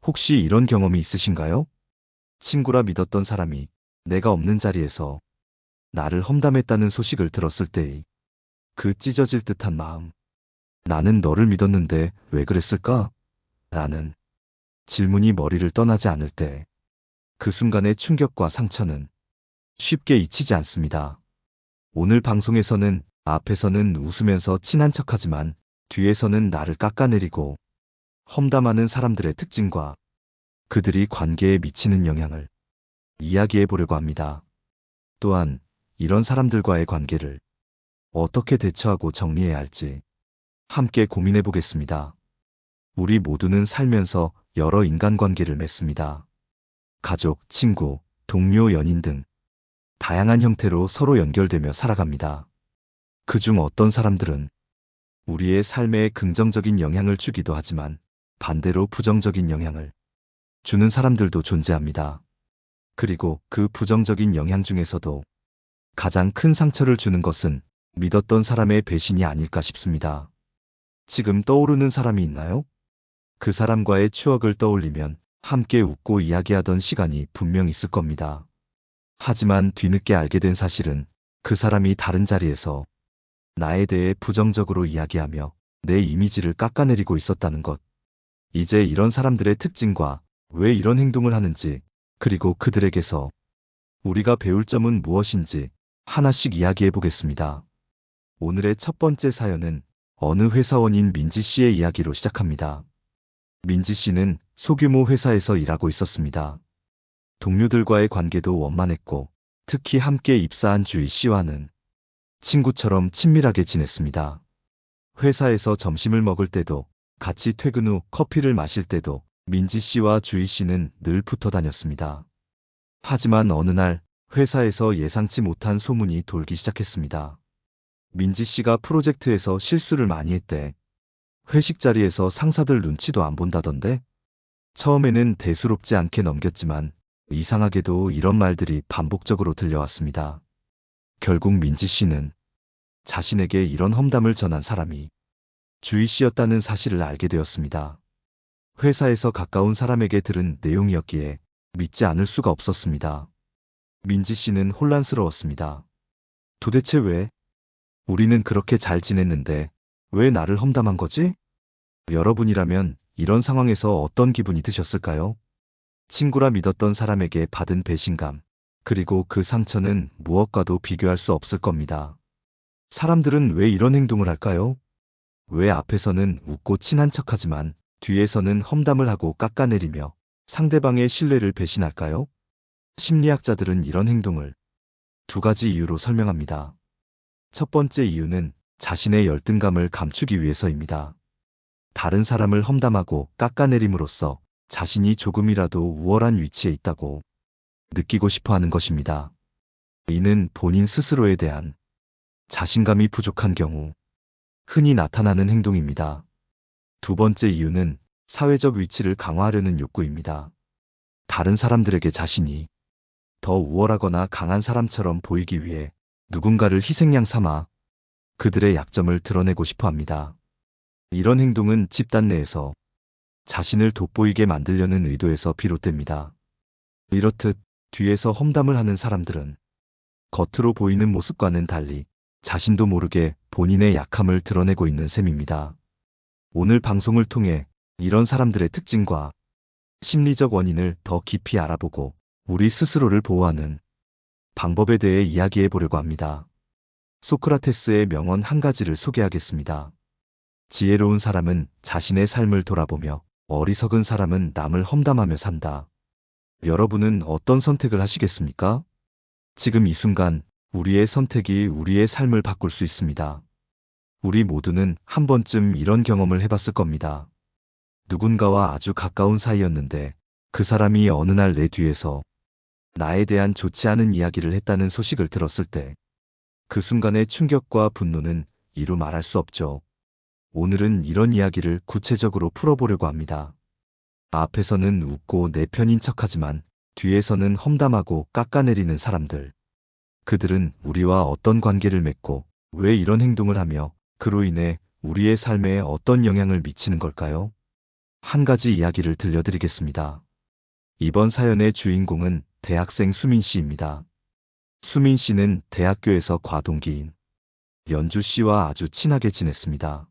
혹시 이런 경험이 있으신가요? 친구라 믿었던 사람이 내가 없는 자리에서 나를 험담했다는 소식을 들었을 때의 그 찢어질 듯한 마음. 나는 너를 믿었는데 왜 그랬을까? 라는 질문이 머리를 떠나지 않을 때 그 순간의 충격과 상처는 쉽게 잊히지 않습니다. 오늘 방송에서는 앞에서는 웃으면서 친한 척하지만 뒤에서는 나를 깎아내리고 험담하는 사람들의 특징과 그들이 관계에 미치는 영향을 이야기해 보려고 합니다. 또한 이런 사람들과의 관계를 어떻게 대처하고 정리해야 할지 함께 고민해 보겠습니다. 우리 모두는 살면서 여러 인간관계를 맺습니다. 가족, 친구, 동료, 연인 등 다양한 형태로 서로 연결되며 살아갑니다. 그중 어떤 사람들은 우리의 삶에 긍정적인 영향을 주기도 하지만 반대로 부정적인 영향을 주는 사람들도 존재합니다. 그리고 그 부정적인 영향 중에서도 가장 큰 상처를 주는 것은 믿었던 사람의 배신이 아닐까 싶습니다. 지금 떠오르는 사람이 있나요? 그 사람과의 추억을 떠올리면 함께 웃고 이야기하던 시간이 분명 있을 겁니다. 하지만 뒤늦게 알게 된 사실은 그 사람이 다른 자리에서 나에 대해 부정적으로 이야기하며 내 이미지를 깎아내리고 있었다는 것. 이제 이런 사람들의 특징과 왜 이런 행동을 하는지, 그리고 그들에게서 우리가 배울 점은 무엇인지 하나씩 이야기해 보겠습니다. 오늘의 첫 번째 사연은 어느 회사원인 민지 씨의 이야기로 시작합니다. 민지 씨는 소규모 회사에서 일하고 있었습니다. 동료들과의 관계도 원만했고, 특히 함께 입사한 주희 씨와는 친구처럼 친밀하게 지냈습니다. 회사에서 점심을 먹을 때도, 같이 퇴근 후 커피를 마실 때도 민지 씨와 주희 씨는 늘 붙어 다녔습니다. 하지만 어느 날 회사에서 예상치 못한 소문이 돌기 시작했습니다. 민지 씨가 프로젝트에서 실수를 많이 했대. 회식 자리에서 상사들 눈치도 안 본다던데? 처음에는 대수롭지 않게 넘겼지만 이상하게도 이런 말들이 반복적으로 들려왔습니다. 결국 민지 씨는 자신에게 이런 험담을 전한 사람이 주희 씨였다는 사실을 알게 되었습니다. 회사에서 가까운 사람에게 들은 내용이었기에 믿지 않을 수가 없었습니다. 민지 씨는 혼란스러웠습니다. 도대체 왜? 우리는 그렇게 잘 지냈는데 왜 나를 험담한 거지? 여러분이라면 이런 상황에서 어떤 기분이 드셨을까요? 친구라 믿었던 사람에게 받은 배신감, 그리고 그 상처는 무엇과도 비교할 수 없을 겁니다. 사람들은 왜 이런 행동을 할까요? 왜 앞에서는 웃고 친한 척하지만 뒤에서는 험담을 하고 깎아내리며 상대방의 신뢰를 배신할까요? 심리학자들은 이런 행동을 두 가지 이유로 설명합니다. 첫 번째 이유는 자신의 열등감을 감추기 위해서입니다. 다른 사람을 험담하고 깎아내림으로써 자신이 조금이라도 우월한 위치에 있다고 느끼고 싶어 하는 것입니다. 이는 본인 스스로에 대한 자신감이 부족한 경우 흔히 나타나는 행동입니다. 두 번째 이유는 사회적 위치를 강화하려는 욕구입니다. 다른 사람들에게 자신이 더 우월하거나 강한 사람처럼 보이기 위해 누군가를 희생양 삼아 그들의 약점을 드러내고 싶어 합니다. 이런 행동은 집단 내에서 자신을 돋보이게 만들려는 의도에서 비롯됩니다. 이렇듯 뒤에서 험담을 하는 사람들은 겉으로 보이는 모습과는 달리 자신도 모르게 본인의 약함을 드러내고 있는 셈입니다. 오늘 방송을 통해 이런 사람들의 특징과 심리적 원인을 더 깊이 알아보고 우리 스스로를 보호하는 방법에 대해 이야기해 보려고 합니다. 소크라테스의 명언 한 가지를 소개하겠습니다. 지혜로운 사람은 자신의 삶을 돌아보며 어리석은 사람은 남을 험담하며 산다. 여러분은 어떤 선택을 하시겠습니까? 지금 이 순간 우리의 선택이 우리의 삶을 바꿀 수 있습니다. 우리 모두는 한 번쯤 이런 경험을 해봤을 겁니다. 누군가와 아주 가까운 사이였는데 그 사람이 어느 날 내 뒤에서 나에 대한 좋지 않은 이야기를 했다는 소식을 들었을 때 그 순간의 충격과 분노는 이루 말할 수 없죠. 오늘은 이런 이야기를 구체적으로 풀어보려고 합니다. 앞에서는 웃고 내 편인 척하지만 뒤에서는 험담하고 깎아내리는 사람들. 그들은 우리와 어떤 관계를 맺고 왜 이런 행동을 하며 그로 인해 우리의 삶에 어떤 영향을 미치는 걸까요? 한 가지 이야기를 들려드리겠습니다. 이번 사연의 주인공은 대학생 수민 씨입니다. 수민 씨는 대학교에서 과동기인 연주 씨와 아주 친하게 지냈습니다.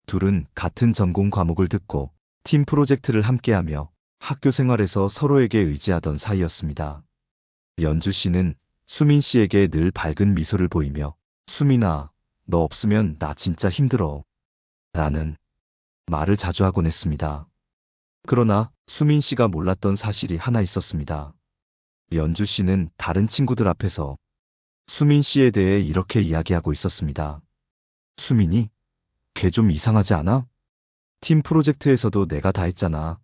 둘은 같은 전공 과목을 듣고 팀 프로젝트를 함께하며 학교 생활에서 서로에게 의지하던 사이였습니다. 연주 씨는 수민 씨에게 늘 밝은 미소를 보이며 수민아, 너 없으면 나 진짜 힘들어 라는 말을 자주 하곤 했습니다. 그러나 수민 씨가 몰랐던 사실이 하나 있었습니다. 연주 씨는 다른 친구들 앞에서 수민 씨에 대해 이렇게 이야기하고 있었습니다. 수민이? 걔 좀 이상하지 않아? 팀 프로젝트에서도 내가 다 했잖아.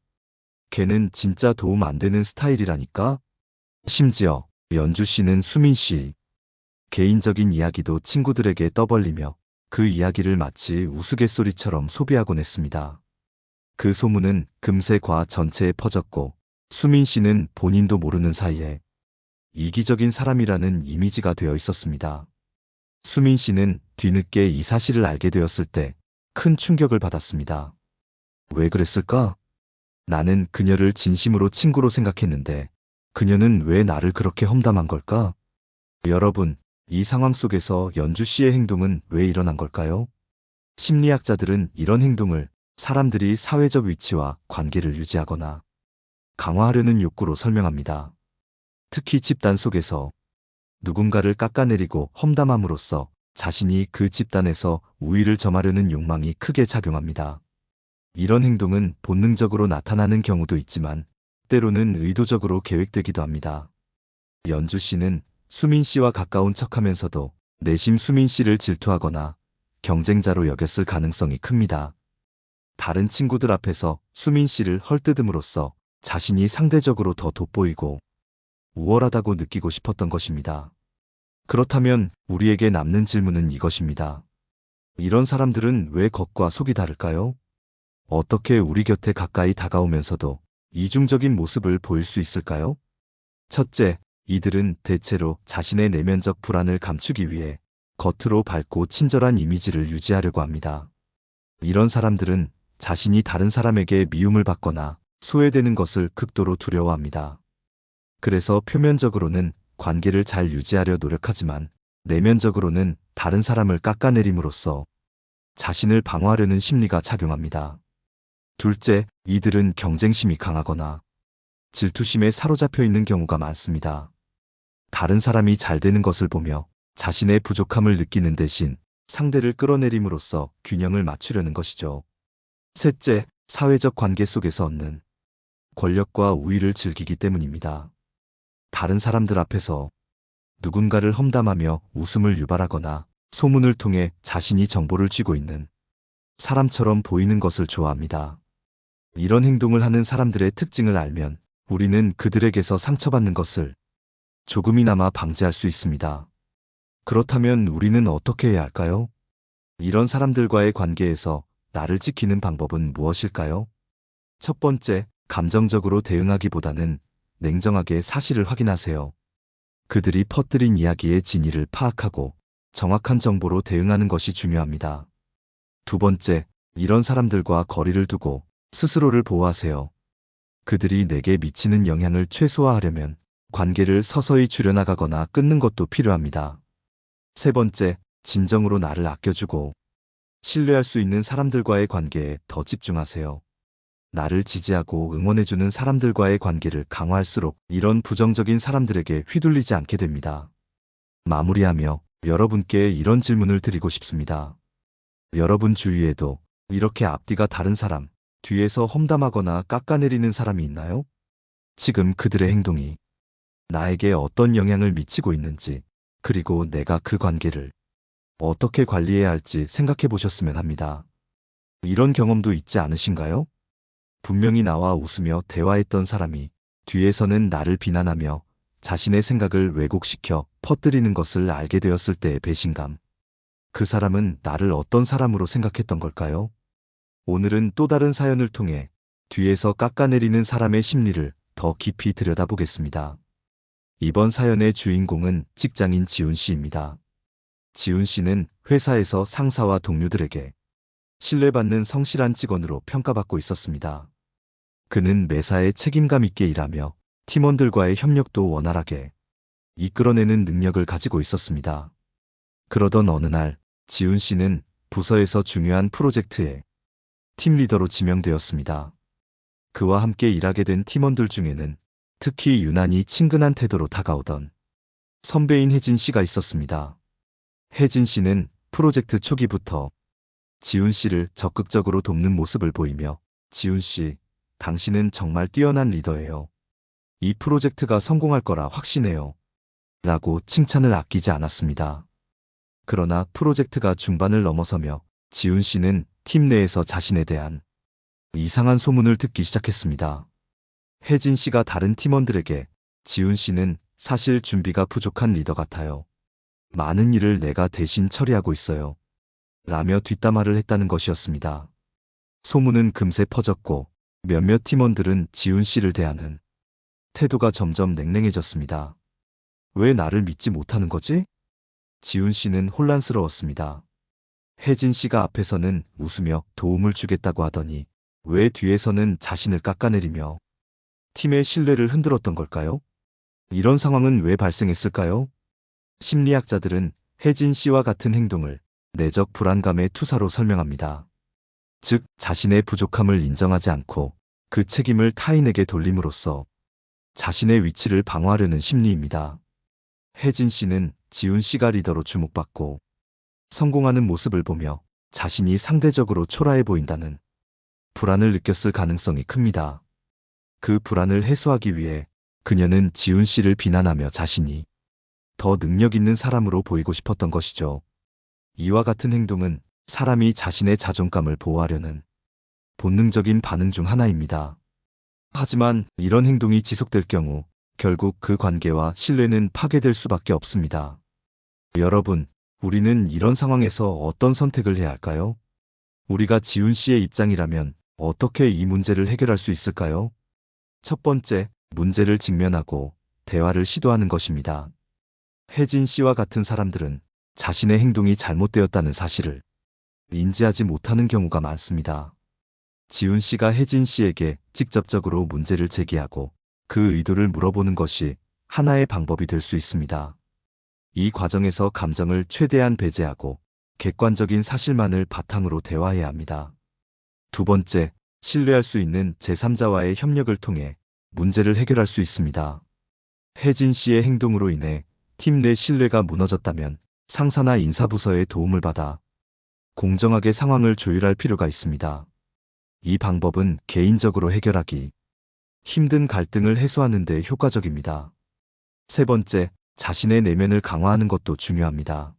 걔는 진짜 도움 안 되는 스타일이라니까? 심지어 연주 씨는 수민 씨 개인적인 이야기도 친구들에게 떠벌리며 그 이야기를 마치 우스갯소리처럼 소비하곤 했습니다. 그 소문은 금세 과 전체에 퍼졌고 수민 씨는 본인도 모르는 사이에 이기적인 사람이라는 이미지가 되어 있었습니다. 수민 씨는 뒤늦게 이 사실을 알게 되었을 때 큰 충격을 받았습니다. 왜 그랬을까? 나는 그녀를 진심으로 친구로 생각했는데 그녀는 왜 나를 그렇게 험담한 걸까? 여러분, 이 상황 속에서 연주 씨의 행동은 왜 일어난 걸까요? 심리학자들은 이런 행동을 사람들이 사회적 위치와 관계를 유지하거나 강화하려는 욕구로 설명합니다. 특히 집단 속에서 누군가를 깎아내리고 험담함으로써 자신이 그 집단에서 우위를 점하려는 욕망이 크게 작용합니다. 이런 행동은 본능적으로 나타나는 경우도 있지만 때로는 의도적으로 계획되기도 합니다. 연주 씨는 수민 씨와 가까운 척하면서도 내심 수민 씨를 질투하거나 경쟁자로 여겼을 가능성이 큽니다. 다른 친구들 앞에서 수민 씨를 헐뜯음으로써 자신이 상대적으로 더 돋보이고 우월하다고 느끼고 싶었던 것입니다. 그렇다면 우리에게 남는 질문은 이것입니다. 이런 사람들은 왜 겉과 속이 다를까요? 어떻게 우리 곁에 가까이 다가오면서도 이중적인 모습을 보일 수 있을까요? 첫째, 이들은 대체로 자신의 내면적 불안을 감추기 위해 겉으로 밝고 친절한 이미지를 유지하려고 합니다. 이런 사람들은 자신이 다른 사람에게 미움을 받거나 소외되는 것을 극도로 두려워합니다. 그래서 표면적으로는 관계를 잘 유지하려 노력하지만 내면적으로는 다른 사람을 깎아내림으로써 자신을 방어하려는 심리가 작용합니다. 둘째, 이들은 경쟁심이 강하거나 질투심에 사로잡혀 있는 경우가 많습니다. 다른 사람이 잘 되는 것을 보며 자신의 부족함을 느끼는 대신 상대를 끌어내림으로써 균형을 맞추려는 것이죠. 셋째, 사회적 관계 속에서 얻는 권력과 우위를 즐기기 때문입니다. 다른 사람들 앞에서 누군가를 험담하며 웃음을 유발하거나 소문을 통해 자신이 정보를 쥐고 있는 사람처럼 보이는 것을 좋아합니다. 이런 행동을 하는 사람들의 특징을 알면 우리는 그들에게서 상처받는 것을 조금이나마 방지할 수 있습니다. 그렇다면 우리는 어떻게 해야 할까요? 이런 사람들과의 관계에서 나를 지키는 방법은 무엇일까요? 첫 번째, 감정적으로 대응하기보다는 냉정하게 사실을 확인하세요. 그들이 퍼뜨린 이야기의 진위를 파악하고 정확한 정보로 대응하는 것이 중요합니다. 두 번째, 이런 사람들과 거리를 두고 스스로를 보호하세요. 그들이 내게 미치는 영향을 최소화하려면 관계를 서서히 줄여나가거나 끊는 것도 필요합니다. 세 번째, 진정으로 나를 아껴주고 신뢰할 수 있는 사람들과의 관계에 더 집중하세요. 나를 지지하고 응원해주는 사람들과의 관계를 강화할수록 이런 부정적인 사람들에게 휘둘리지 않게 됩니다. 마무리하며 여러분께 이런 질문을 드리고 싶습니다. 여러분 주위에도 이렇게 앞뒤가 다른 사람, 뒤에서 험담하거나 깎아내리는 사람이 있나요? 지금 그들의 행동이 나에게 어떤 영향을 미치고 있는지, 그리고 내가 그 관계를 어떻게 관리해야 할지 생각해 보셨으면 합니다. 이런 경험도 있지 않으신가요? 분명히 나와 웃으며 대화했던 사람이 뒤에서는 나를 비난하며 자신의 생각을 왜곡시켜 퍼뜨리는 것을 알게 되었을 때의 배신감. 그 사람은 나를 어떤 사람으로 생각했던 걸까요? 오늘은 또 다른 사연을 통해 뒤에서 깎아내리는 사람의 심리를 더 깊이 들여다보겠습니다. 이번 사연의 주인공은 직장인 지훈 씨입니다. 지훈 씨는 회사에서 상사와 동료들에게 신뢰받는 성실한 직원으로 평가받고 있었습니다. 그는 매사에 책임감 있게 일하며 팀원들과의 협력도 원활하게 이끌어내는 능력을 가지고 있었습니다. 그러던 어느 날 지훈 씨는 부서에서 중요한 프로젝트에 팀 리더로 지명되었습니다. 그와 함께 일하게 된 팀원들 중에는 특히 유난히 친근한 태도로 다가오던 선배인 혜진 씨가 있었습니다. 혜진 씨는 프로젝트 초기부터 지훈 씨를 적극적으로 돕는 모습을 보이며 지훈 씨, 당신은 정말 뛰어난 리더예요. 이 프로젝트가 성공할 거라 확신해요. 라고 칭찬을 아끼지 않았습니다. 그러나 프로젝트가 중반을 넘어서며 지훈 씨는 팀 내에서 자신에 대한 이상한 소문을 듣기 시작했습니다. 혜진 씨가 다른 팀원들에게 지훈 씨는 사실 준비가 부족한 리더 같아요. 많은 일을 내가 대신 처리하고 있어요. 라며 뒷담화를 했다는 것이었습니다. 소문은 금세 퍼졌고 몇몇 팀원들은 지훈 씨를 대하는 태도가 점점 냉랭해졌습니다. 왜 나를 믿지 못하는 거지? 지훈 씨는 혼란스러웠습니다. 혜진 씨가 앞에서는 웃으며 도움을 주겠다고 하더니 왜 뒤에서는 자신을 깎아내리며 팀의 신뢰를 흔들었던 걸까요? 이런 상황은 왜 발생했을까요? 심리학자들은 혜진 씨와 같은 행동을 내적 불안감의 투사로 설명합니다. 즉, 자신의 부족함을 인정하지 않고 그 책임을 타인에게 돌림으로써 자신의 위치를 방어하려는 심리입니다. 혜진 씨는 지훈 씨가 리더로 주목받고 성공하는 모습을 보며 자신이 상대적으로 초라해 보인다는 불안을 느꼈을 가능성이 큽니다. 그 불안을 해소하기 위해 그녀는 지훈 씨를 비난하며 자신이 더 능력 있는 사람으로 보이고 싶었던 것이죠. 이와 같은 행동은 사람이 자신의 자존감을 보호하려는 본능적인 반응 중 하나입니다. 하지만 이런 행동이 지속될 경우 결국 그 관계와 신뢰는 파괴될 수밖에 없습니다. 여러분, 우리는 이런 상황에서 어떤 선택을 해야 할까요? 우리가 지훈 씨의 입장이라면 어떻게 이 문제를 해결할 수 있을까요? 첫 번째, 문제를 직면하고 대화를 시도하는 것입니다. 혜진 씨와 같은 사람들은 자신의 행동이 잘못되었다는 사실을 인지하지 못하는 경우가 많습니다. 지훈 씨가 혜진 씨에게 직접적으로 문제를 제기하고 그 의도를 물어보는 것이 하나의 방법이 될 수 있습니다. 이 과정에서 감정을 최대한 배제하고 객관적인 사실만을 바탕으로 대화해야 합니다. 두 번째, 신뢰할 수 있는 제3자와의 협력을 통해 문제를 해결할 수 있습니다. 혜진 씨의 행동으로 인해 팀 내 신뢰가 무너졌다면 상사나 인사부서의 도움을 받아 공정하게 상황을 조율할 필요가 있습니다. 이 방법은 개인적으로 해결하기 힘든 갈등을 해소하는 데 효과적입니다. 세 번째, 자신의 내면을 강화하는 것도 중요합니다.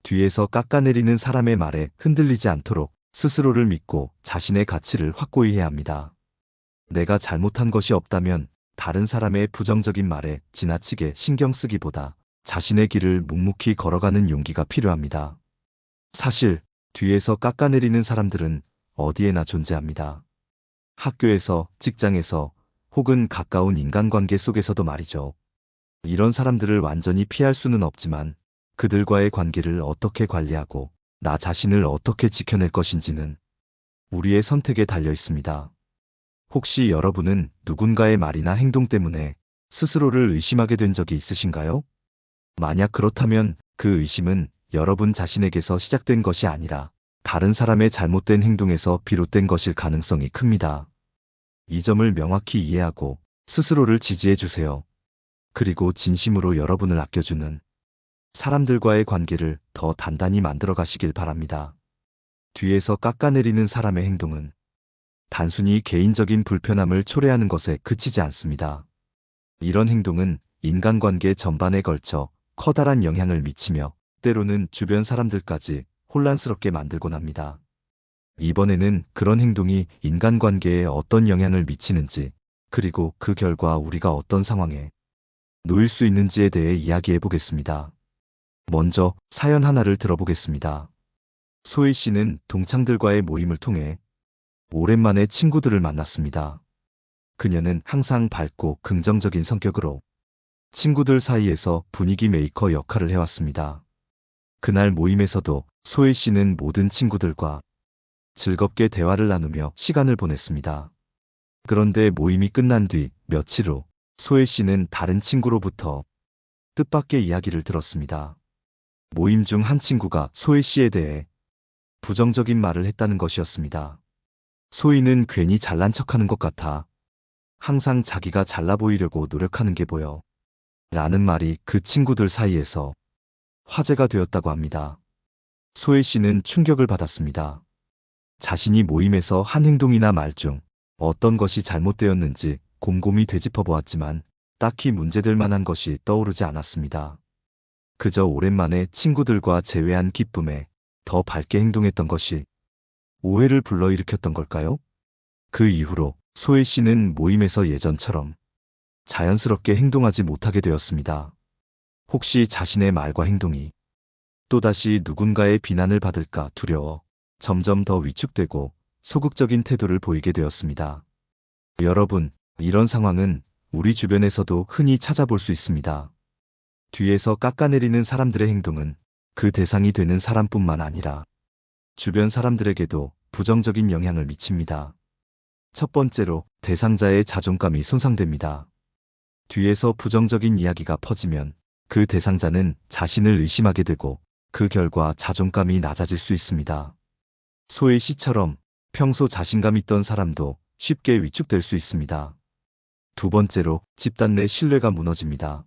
뒤에서 깎아내리는 사람의 말에 흔들리지 않도록 스스로를 믿고 자신의 가치를 확고히 해야 합니다. 내가 잘못한 것이 없다면 다른 사람의 부정적인 말에 지나치게 신경 쓰기보다 자신의 길을 묵묵히 걸어가는 용기가 필요합니다. 사실 뒤에서 깎아내리는 사람들은 어디에나 존재합니다. 학교에서, 직장에서, 혹은 가까운 인간관계 속에서도 말이죠. 이런 사람들을 완전히 피할 수는 없지만 그들과의 관계를 어떻게 관리하고 나 자신을 어떻게 지켜낼 것인지는 우리의 선택에 달려 있습니다. 혹시 여러분은 누군가의 말이나 행동 때문에 스스로를 의심하게 된 적이 있으신가요? 만약 그렇다면 그 의심은 여러분 자신에게서 시작된 것이 아니라 다른 사람의 잘못된 행동에서 비롯된 것일 가능성이 큽니다. 이 점을 명확히 이해하고 스스로를 지지해 주세요. 그리고 진심으로 여러분을 아껴주는 사람들과의 관계를 더 단단히 만들어 가시길 바랍니다. 뒤에서 깎아내리는 사람의 행동은 단순히 개인적인 불편함을 초래하는 것에 그치지 않습니다. 이런 행동은 인간관계 전반에 걸쳐 커다란 영향을 미치며 때로는 주변 사람들까지 혼란스럽게 만들곤 합니다. 이번에는 그런 행동이 인간관계에 어떤 영향을 미치는지, 그리고 그 결과 우리가 어떤 상황에 놓일 수 있는지에 대해 이야기해 보겠습니다. 먼저 사연 하나를 들어보겠습니다. 소희 씨는 동창들과의 모임을 통해 오랜만에 친구들을 만났습니다. 그녀는 항상 밝고 긍정적인 성격으로 친구들 사이에서 분위기 메이커 역할을 해왔습니다. 그날 모임에서도 소희 씨는 모든 친구들과 즐겁게 대화를 나누며 시간을 보냈습니다. 그런데 모임이 끝난 뒤 며칠 후 소혜 씨는 다른 친구로부터 뜻밖의 이야기를 들었습니다. 모임 중 한 친구가 소혜 씨에 대해 부정적인 말을 했다는 것이었습니다. 소희는 괜히 잘난 척하는 것 같아. 항상 자기가 잘나 보이려고 노력하는 게 보여. 라는 말이 그 친구들 사이에서 화제가 되었다고 합니다. 소혜 씨는 충격을 받았습니다. 자신이 모임에서 한 행동이나 말 중 어떤 것이 잘못되었는지 곰곰이 되짚어 보았지만 딱히 문제될 만한 것이 떠오르지 않았습니다. 그저 오랜만에 친구들과 재회한 기쁨에 더 밝게 행동했던 것이 오해를 불러일으켰던 걸까요? 그 이후로 소혜 씨는 모임에서 예전처럼 자연스럽게 행동하지 못하게 되었습니다. 혹시 자신의 말과 행동이 또다시 누군가의 비난을 받을까 두려워 점점 더 위축되고 소극적인 태도를 보이게 되었습니다. 여러분, 이런 상황은 우리 주변에서도 흔히 찾아볼 수 있습니다. 뒤에서 깎아내리는 사람들의 행동은 그 대상이 되는 사람뿐만 아니라 주변 사람들에게도 부정적인 영향을 미칩니다. 첫 번째로 대상자의 자존감이 손상됩니다. 뒤에서 부정적인 이야기가 퍼지면 그 대상자는 자신을 의심하게 되고 그 결과 자존감이 낮아질 수 있습니다. 소혜 씨처럼 평소 자신감 있던 사람도 쉽게 위축될 수 있습니다. 두 번째로 집단 내 신뢰가 무너집니다.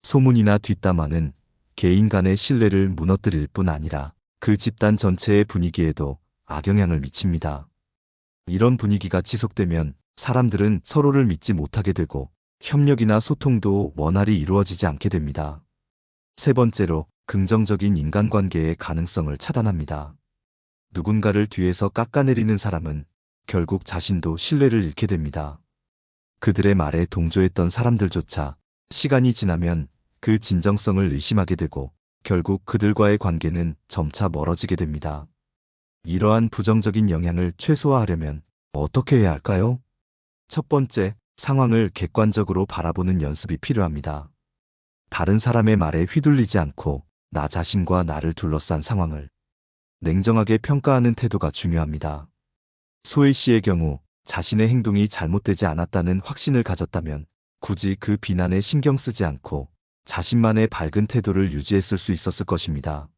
소문이나 뒷담화는 개인 간의 신뢰를 무너뜨릴 뿐 아니라 그 집단 전체의 분위기에도 악영향을 미칩니다. 이런 분위기가 지속되면 사람들은 서로를 믿지 못하게 되고 협력이나 소통도 원활히 이루어지지 않게 됩니다. 세 번째로 긍정적인 인간관계의 가능성을 차단합니다. 누군가를 뒤에서 깎아내리는 사람은 결국 자신도 신뢰를 잃게 됩니다. 그들의 말에 동조했던 사람들조차 시간이 지나면 그 진정성을 의심하게 되고 결국 그들과의 관계는 점차 멀어지게 됩니다. 이러한 부정적인 영향을 최소화하려면 어떻게 해야 할까요? 첫 번째, 상황을 객관적으로 바라보는 연습이 필요합니다. 다른 사람의 말에 휘둘리지 않고 나 자신과 나를 둘러싼 상황을 냉정하게 평가하는 태도가 중요합니다. 소혜 씨의 경우 자신의 행동이 잘못되지 않았다는 확신을 가졌다면 굳이 그 비난에 신경 쓰지 않고 자신만의 밝은 태도를 유지했을 수 있었을 것입니다.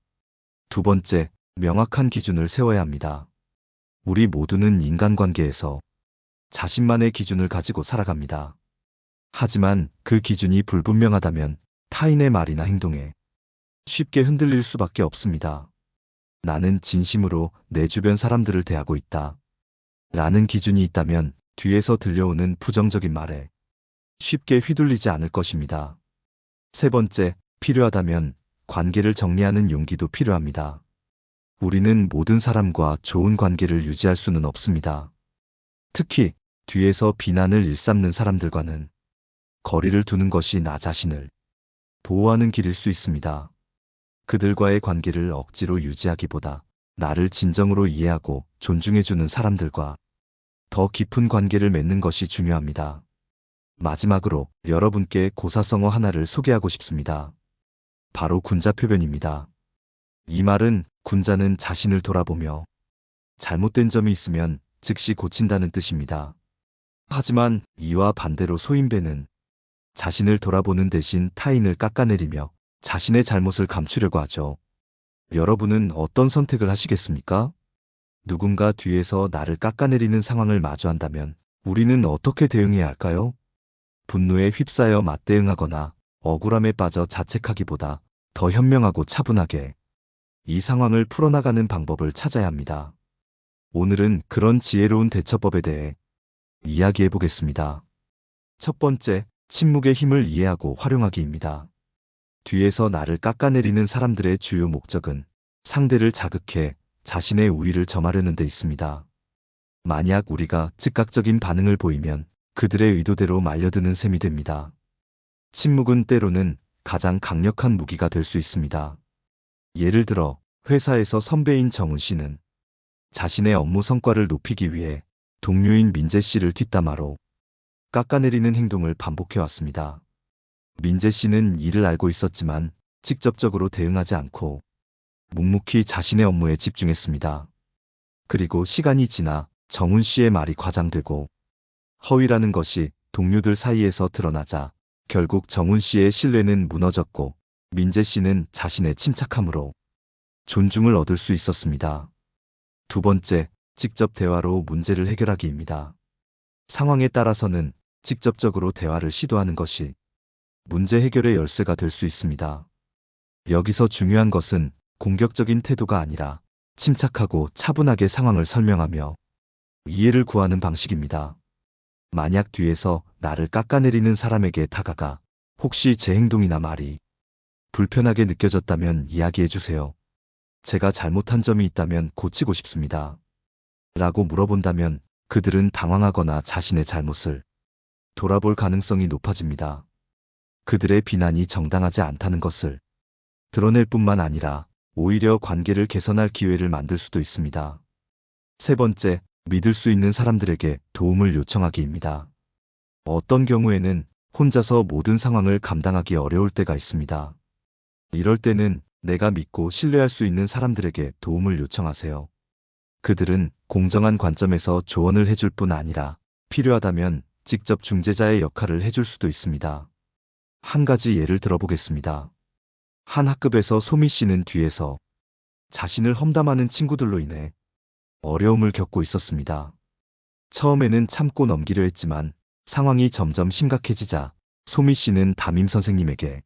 두 번째, 명확한 기준을 세워야 합니다. 우리 모두는 인간관계에서 자신만의 기준을 가지고 살아갑니다. 하지만 그 기준이 불분명하다면 타인의 말이나 행동에 쉽게 흔들릴 수밖에 없습니다. 나는 진심으로 내 주변 사람들을 대하고 있다. 라는 기준이 있다면 뒤에서 들려오는 부정적인 말에 쉽게 휘둘리지 않을 것입니다. 세 번째, 필요하다면 관계를 정리하는 용기도 필요합니다. 우리는 모든 사람과 좋은 관계를 유지할 수는 없습니다. 특히 뒤에서 비난을 일삼는 사람들과는 거리를 두는 것이 나 자신을 보호하는 길일 수 있습니다. 그들과의 관계를 억지로 유지하기보다 나를 진정으로 이해하고 존중해주는 사람들과 더 깊은 관계를 맺는 것이 중요합니다. 마지막으로 여러분께 고사성어 하나를 소개하고 싶습니다. 바로 군자표변입니다. 이 말은 군자는 자신을 돌아보며 잘못된 점이 있으면 즉시 고친다는 뜻입니다. 하지만 이와 반대로 소인배는 자신을 돌아보는 대신 타인을 깎아내리며 자신의 잘못을 감추려고 하죠. 여러분은 어떤 선택을 하시겠습니까? 누군가 뒤에서 나를 깎아내리는 상황을 마주한다면 우리는 어떻게 대응해야 할까요? 분노에 휩싸여 맞대응하거나 억울함에 빠져 자책하기보다 더 현명하고 차분하게 이 상황을 풀어나가는 방법을 찾아야 합니다. 오늘은 그런 지혜로운 대처법에 대해 이야기해 보겠습니다. 첫 번째, 침묵의 힘을 이해하고 활용하기입니다. 뒤에서 나를 깎아내리는 사람들의 주요 목적은 상대를 자극해 자신의 우위를 점하려는 데 있습니다. 만약 우리가 즉각적인 반응을 보이면 그들의 의도대로 말려드는 셈이 됩니다. 침묵은 때로는 가장 강력한 무기가 될 수 있습니다. 예를 들어 회사에서 선배인 정훈 씨는 자신의 업무 성과를 높이기 위해 동료인 민재 씨를 뒷담화로 깎아내리는 행동을 반복해왔습니다. 민재 씨는 이를 알고 있었지만 직접적으로 대응하지 않고 묵묵히 자신의 업무에 집중했습니다. 그리고 시간이 지나 정훈 씨의 말이 과장되고 허위라는 것이 동료들 사이에서 드러나자 결국 정훈 씨의 신뢰는 무너졌고 민재 씨는 자신의 침착함으로 존중을 얻을 수 있었습니다. 두 번째, 직접 대화로 문제를 해결하기입니다. 상황에 따라서는 직접적으로 대화를 시도하는 것이 문제 해결의 열쇠가 될 수 있습니다. 여기서 중요한 것은 공격적인 태도가 아니라 침착하고 차분하게 상황을 설명하며 이해를 구하는 방식입니다. 만약 뒤에서 나를 깎아내리는 사람에게 다가가 혹시 제 행동이나 말이 불편하게 느껴졌다면 이야기해 주세요. 제가 잘못한 점이 있다면 고치고 싶습니다. 라고 물어본다면 그들은 당황하거나 자신의 잘못을 돌아볼 가능성이 높아집니다. 그들의 비난이 정당하지 않다는 것을 드러낼 뿐만 아니라 오히려 관계를 개선할 기회를 만들 수도 있습니다. 세 번째, 믿을 수 있는 사람들에게 도움을 요청하기입니다. 어떤 경우에는 혼자서 모든 상황을 감당하기 어려울 때가 있습니다. 이럴 때는 내가 믿고 신뢰할 수 있는 사람들에게 도움을 요청하세요. 그들은 공정한 관점에서 조언을 해줄 뿐 아니라 필요하다면 직접 중재자의 역할을 해줄 수도 있습니다. 한 가지 예를 들어보겠습니다. 한 학급에서 소미 씨는 뒤에서 자신을 험담하는 친구들로 인해 어려움을 겪고 있었습니다. 처음에는 참고 넘기려 했지만 상황이 점점 심각해지자 소미 씨는 담임 선생님에게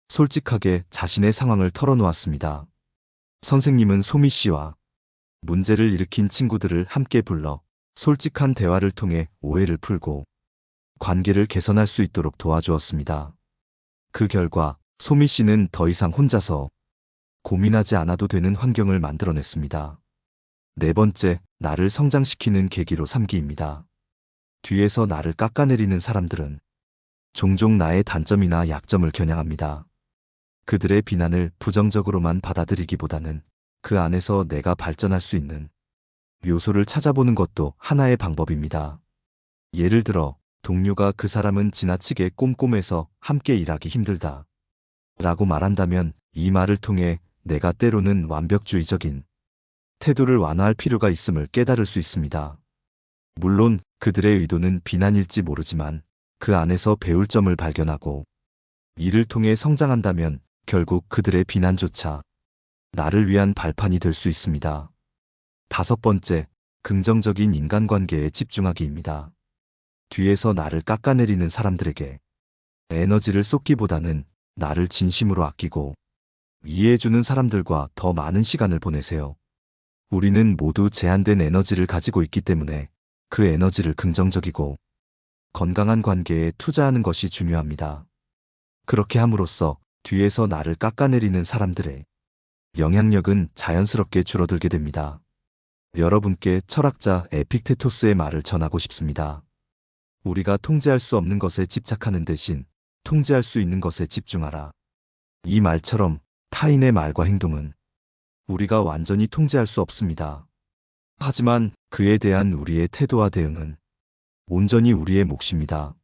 솔직하게 자신의 상황을 털어놓았습니다. 선생님은 소미 씨와 문제를 일으킨 친구들을 함께 불러 솔직한 대화를 통해 오해를 풀고 관계를 개선할 수 있도록 도와주었습니다. 그 결과 소미 씨는 더 이상 혼자서 고민하지 않아도 되는 환경을 만들어냈습니다. 네 번째, 나를 성장시키는 계기로 삼기입니다. 뒤에서 나를 깎아내리는 사람들은 종종 나의 단점이나 약점을 겨냥합니다. 그들의 비난을 부정적으로만 받아들이기보다는 그 안에서 내가 발전할 수 있는 요소를 찾아보는 것도 하나의 방법입니다. 예를 들어, 동료가 그 사람은 지나치게 꼼꼼해서 함께 일하기 힘들다 라고 말한다면 이 말을 통해 내가 때로는 완벽주의적인 태도를 완화할 필요가 있음을 깨달을 수 있습니다. 물론 그들의 의도는 비난일지 모르지만 그 안에서 배울 점을 발견하고 이를 통해 성장한다면 결국 그들의 비난조차 나를 위한 발판이 될 수 있습니다. 다섯 번째, 긍정적인 인간관계에 집중하기입니다. 뒤에서 나를 깎아내리는 사람들에게 에너지를 쏟기보다는 나를 진심으로 아끼고 이해해주는 사람들과 더 많은 시간을 보내세요. 우리는 모두 제한된 에너지를 가지고 있기 때문에 그 에너지를 긍정적이고 건강한 관계에 투자하는 것이 중요합니다. 그렇게 함으로써 뒤에서 나를 깎아내리는 사람들의 영향력은 자연스럽게 줄어들게 됩니다. 여러분께 철학자 에픽테토스의 말을 전하고 싶습니다. 우리가 통제할 수 없는 것에 집착하는 대신 통제할 수 있는 것에 집중하라. 이 말처럼 타인의 말과 행동은 우리가 완전히 통제할 수 없습니다. 하지만 그에 대한 우리의 태도와 대응은 온전히 우리의 몫입니다.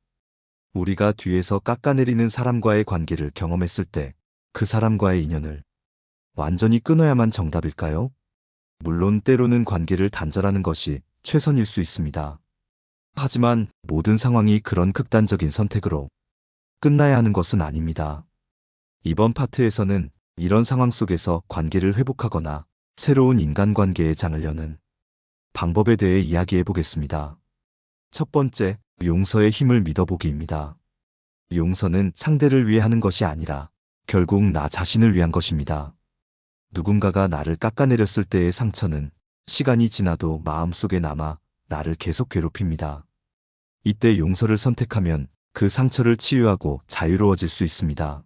우리가 뒤에서 깎아내리는 사람과의 관계를 경험했을 때 그 사람과의 인연을 완전히 끊어야만 정답일까요? 물론 때로는 관계를 단절하는 것이 최선일 수 있습니다. 하지만 모든 상황이 그런 극단적인 선택으로 끝나야 하는 것은 아닙니다. 이번 파트에서는 이런 상황 속에서 관계를 회복하거나 새로운 인간관계의 장을 여는 방법에 대해 이야기해 보겠습니다. 첫 번째, 용서의 힘을 믿어보기입니다. 용서는 상대를 위해 하는 것이 아니라 결국 나 자신을 위한 것입니다. 누군가가 나를 깎아내렸을 때의 상처는 시간이 지나도 마음속에 남아 나를 계속 괴롭힙니다. 이때 용서를 선택하면 그 상처를 치유하고 자유로워질 수 있습니다.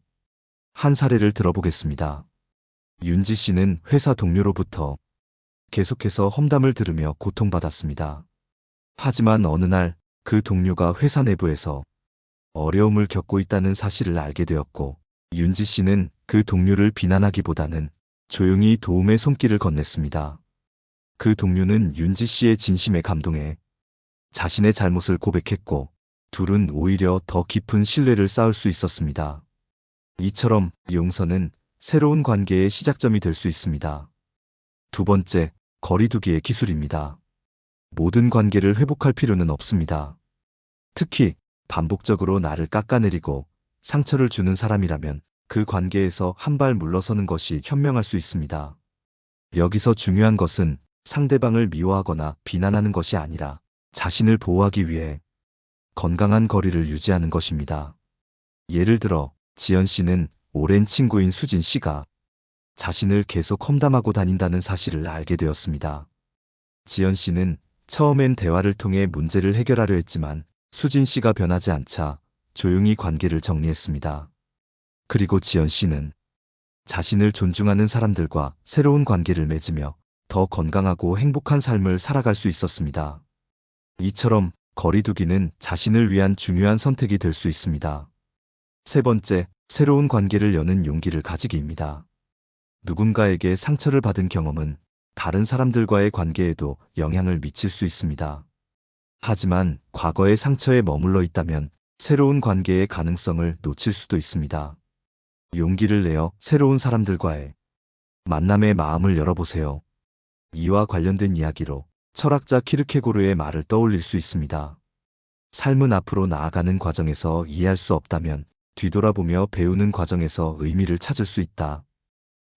한 사례를 들어보겠습니다. 윤지 씨는 회사 동료로부터 계속해서 험담을 들으며 고통받았습니다. 하지만 어느 날 그 동료가 회사 내부에서 어려움을 겪고 있다는 사실을 알게 되었고, 윤지 씨는 그 동료를 비난하기보다는 조용히 도움의 손길을 건넸습니다. 그 동료는 윤지 씨의 진심에 감동해 자신의 잘못을 고백했고, 둘은 오히려 더 깊은 신뢰를 쌓을 수 있었습니다. 이처럼 용서는 새로운 관계의 시작점이 될 수 있습니다. 두 번째, 거리두기의 기술입니다. 모든 관계를 회복할 필요는 없습니다. 특히 반복적으로 나를 깎아내리고 상처를 주는 사람이라면 그 관계에서 한 발 물러서는 것이 현명할 수 있습니다. 여기서 중요한 것은 상대방을 미워하거나 비난하는 것이 아니라 자신을 보호하기 위해 건강한 거리를 유지하는 것입니다. 예를 들어 지연 씨는 오랜 친구인 수진 씨가 자신을 계속 험담하고 다닌다는 사실을 알게 되었습니다. 지연 씨는 처음엔 대화를 통해 문제를 해결하려 했지만 수진 씨가 변하지 않자 조용히 관계를 정리했습니다. 그리고 지연 씨는 자신을 존중하는 사람들과 새로운 관계를 맺으며 더 건강하고 행복한 삶을 살아갈 수 있었습니다. 이처럼 거리두기는 자신을 위한 중요한 선택이 될 수 있습니다. 세 번째, 새로운 관계를 여는 용기를 가지기입니다. 누군가에게 상처를 받은 경험은 다른 사람들과의 관계에도 영향을 미칠 수 있습니다. 하지만 과거의 상처에 머물러 있다면 새로운 관계의 가능성을 놓칠 수도 있습니다. 용기를 내어 새로운 사람들과의 만남의 마음을 열어보세요. 이와 관련된 이야기로 철학자 키르케고르의 말을 떠올릴 수 있습니다. 삶은 앞으로 나아가는 과정에서 이해할 수 없다면 뒤돌아보며 배우는 과정에서 의미를 찾을 수 있다.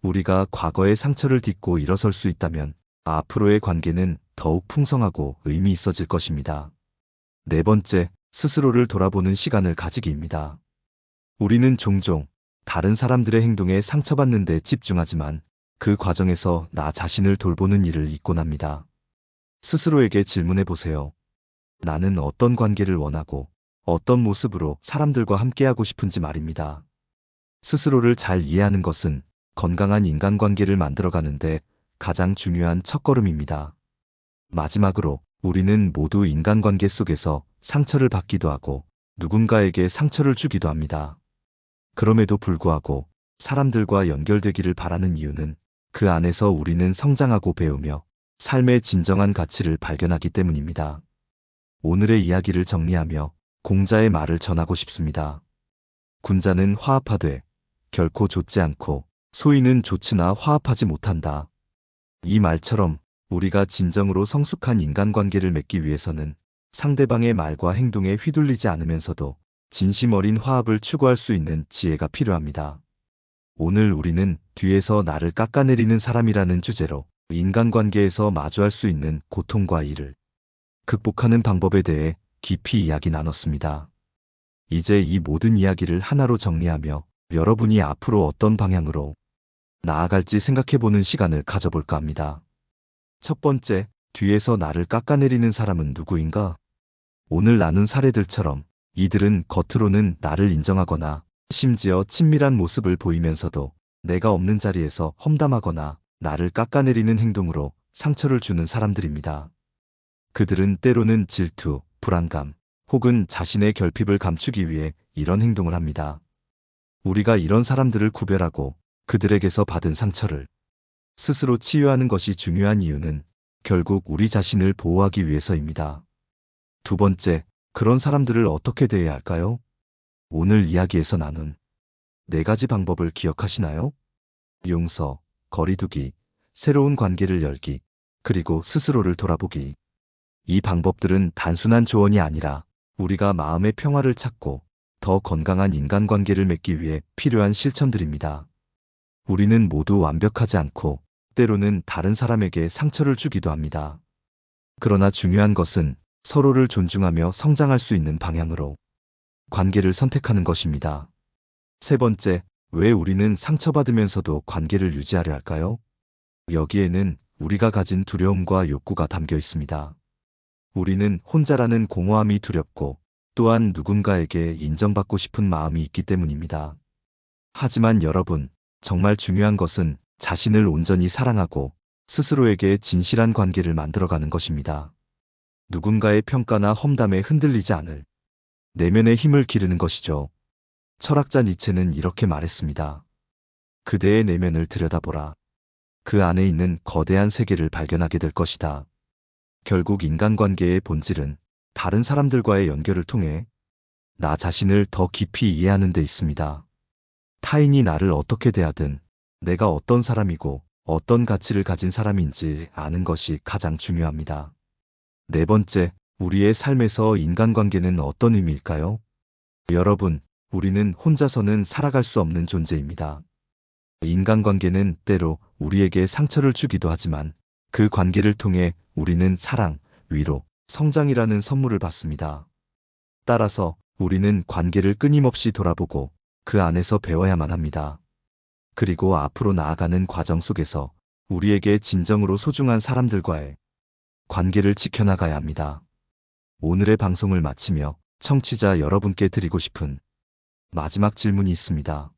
우리가 과거의 상처를 딛고 일어설 수 있다면 앞으로의 관계는 더욱 풍성하고 의미 있어질 것입니다. 네 번째, 스스로를 돌아보는 시간을 가지기입니다. 우리는 종종 다른 사람들의 행동에 상처받는 데 집중하지만 그 과정에서 나 자신을 돌보는 일을 잊곤 합니다. 스스로에게 질문해 보세요. 나는 어떤 관계를 원하고 어떤 모습으로 사람들과 함께하고 싶은지 말입니다. 스스로를 잘 이해하는 것은 건강한 인간관계를 만들어가는데 가장 중요한 첫걸음입니다. 마지막으로 우리는 모두 인간관계 속에서 상처를 받기도 하고 누군가에게 상처를 주기도 합니다. 그럼에도 불구하고 사람들과 연결되기를 바라는 이유는 그 안에서 우리는 성장하고 배우며 삶의 진정한 가치를 발견하기 때문입니다. 오늘의 이야기를 정리하며 공자의 말을 전하고 싶습니다. 군자는 화합하되 결코 좇지 않고 소인은 좇으나 화합하지 못한다. 이 말처럼 우리가 진정으로 성숙한 인간관계를 맺기 위해서는 상대방의 말과 행동에 휘둘리지 않으면서도 진심 어린 화합을 추구할 수 있는 지혜가 필요합니다. 오늘 우리는 뒤에서 나를 깎아내리는 사람이라는 주제로 인간관계에서 마주할 수 있는 고통과 이를 극복하는 방법에 대해 깊이 이야기 나눴습니다. 이제 이 모든 이야기를 하나로 정리하며 여러분이 앞으로 어떤 방향으로 나아갈지 생각해보는 시간을 가져볼까 합니다. 첫 번째, 뒤에서 나를 깎아내리는 사람은 누구인가? 오늘 나눈 사례들처럼 이들은 겉으로는 나를 인정하거나 심지어 친밀한 모습을 보이면서도 내가 없는 자리에서 험담하거나 나를 깎아내리는 행동으로 상처를 주는 사람들입니다. 그들은 때로는 질투, 불안감, 혹은 자신의 결핍을 감추기 위해 이런 행동을 합니다. 우리가 이런 사람들을 구별하고 그들에게서 받은 상처를 스스로 치유하는 것이 중요한 이유는 결국 우리 자신을 보호하기 위해서입니다. 두 번째, 그런 사람들을 어떻게 대해야 할까요? 오늘 이야기에서 나눈 네 가지 방법을 기억하시나요? 용서, 거리두기, 새로운 관계를 열기, 그리고 스스로를 돌아보기. 이 방법들은 단순한 조언이 아니라 우리가 마음의 평화를 찾고 더 건강한 인간관계를 맺기 위해 필요한 실천들입니다. 우리는 모두 완벽하지 않고 때로는 다른 사람에게 상처를 주기도 합니다. 그러나 중요한 것은 서로를 존중하며 성장할 수 있는 방향으로 관계를 선택하는 것입니다. 세 번째, 왜 우리는 상처받으면서도 관계를 유지하려 할까요? 여기에는 우리가 가진 두려움과 욕구가 담겨 있습니다. 우리는 혼자라는 공허함이 두렵고 또한 누군가에게 인정받고 싶은 마음이 있기 때문입니다. 하지만 여러분, 정말 중요한 것은 자신을 온전히 사랑하고 스스로에게 진실한 관계를 만들어가는 것입니다. 누군가의 평가나 험담에 흔들리지 않을 내면의 힘을 기르는 것이죠. 철학자 니체는 이렇게 말했습니다. 그대의 내면을 들여다보라. 그 안에 있는 거대한 세계를 발견하게 될 것이다. 결국 인간관계의 본질은 다른 사람들과의 연결을 통해 나 자신을 더 깊이 이해하는 데 있습니다. 타인이 나를 어떻게 대하든 내가 어떤 사람이고 어떤 가치를 가진 사람인지 아는 것이 가장 중요합니다. 네 번째, 우리의 삶에서 인간관계는 어떤 의미일까요? 여러분, 우리는 혼자서는 살아갈 수 없는 존재입니다. 인간관계는 때로 우리에게 상처를 주기도 하지만 그 관계를 통해 우리는 사랑, 위로, 성장이라는 선물을 받습니다. 따라서 우리는 관계를 끊임없이 돌아보고 그 안에서 배워야만 합니다. 그리고 앞으로 나아가는 과정 속에서 우리에게 진정으로 소중한 사람들과의 관계를 지켜나가야 합니다. 오늘의 방송을 마치며 청취자 여러분께 드리고 싶은 마지막 질문이 있습니다.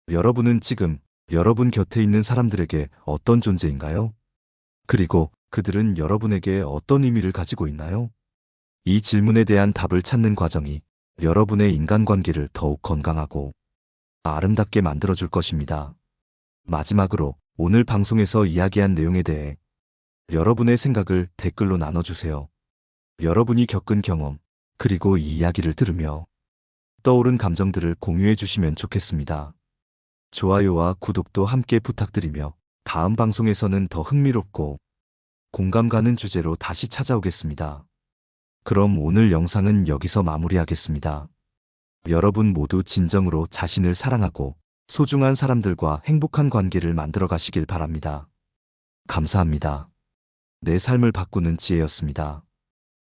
여러분은 지금 여러분 곁에 있는 사람들에게 어떤 존재인가요? 그리고 그들은 여러분에게 어떤 의미를 가지고 있나요? 이 질문에 대한 답을 찾는 과정이 여러분의 인간관계를 더욱 건강하고 아름답게 만들어줄 것입니다. 마지막으로 오늘 방송에서 이야기한 내용에 대해 여러분의 생각을 댓글로 나눠주세요. 여러분이 겪은 경험, 그리고 이 이야기를 들으며 떠오른 감정들을 공유해 주시면 좋겠습니다. 좋아요와 구독도 함께 부탁드리며 다음 방송에서는 더 흥미롭고 공감 가는 주제로 다시 찾아오겠습니다. 그럼 오늘 영상은 여기서 마무리하겠습니다. 여러분 모두 진정으로 자신을 사랑하고 소중한 사람들과 행복한 관계를 만들어 가시길 바랍니다. 감사합니다. 내 삶을 바꾸는 지혜였습니다.